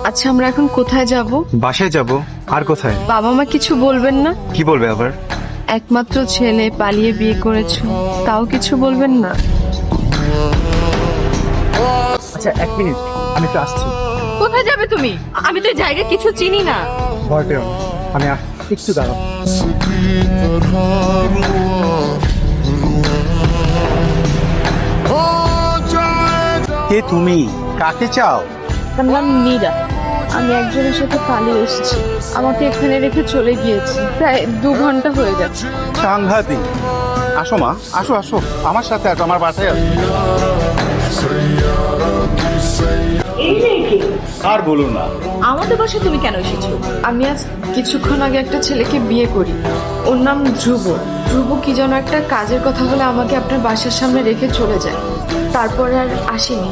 আচ্ছা আমরা এখন কোথায় যাব? বাসায় যাব। আর কোথায়? বাবা মা কিছু বলবেন না? কি বলবে আবার? একমাত্র ছেলে, পালিয়ে বিয়ে করেছো, তাও কিছু বলবেন না? আচ্ছা 1 মিনিট, আমি তো আসছি। কোথায় যাবে তুমি? আমি তো জায়গা কিছু চিনি না। ভয় পেও না, আমি একটু দাঁড়াও। কে তুমি? কাকে চাও? তার নাম নীরা। আমি একজনের সাথে পালিয়ে এসেছি, আমাকে এখানে রেখে চলে গিয়েছি। প্রায় 2 ঘন্টা হয়ে গেছে। সাংঘাতিক। আসো মা, আসো আসো, আমার সাথে আসো, আমার বাসায় আসো। আর বলুন না। আমাদের বাসায় তুমি কেন এসেছো? আমি আজ কিছুক্ষণ আগে একটা ছেলেকে বিয়ে করি। ওর নাম ধ্রুব। ধ্রুব কি যেন একটা কাজের কথা বলে আমাকে আপনার বাসার সামনে রেখে চলে যায়, তারপরে আর আসেনি।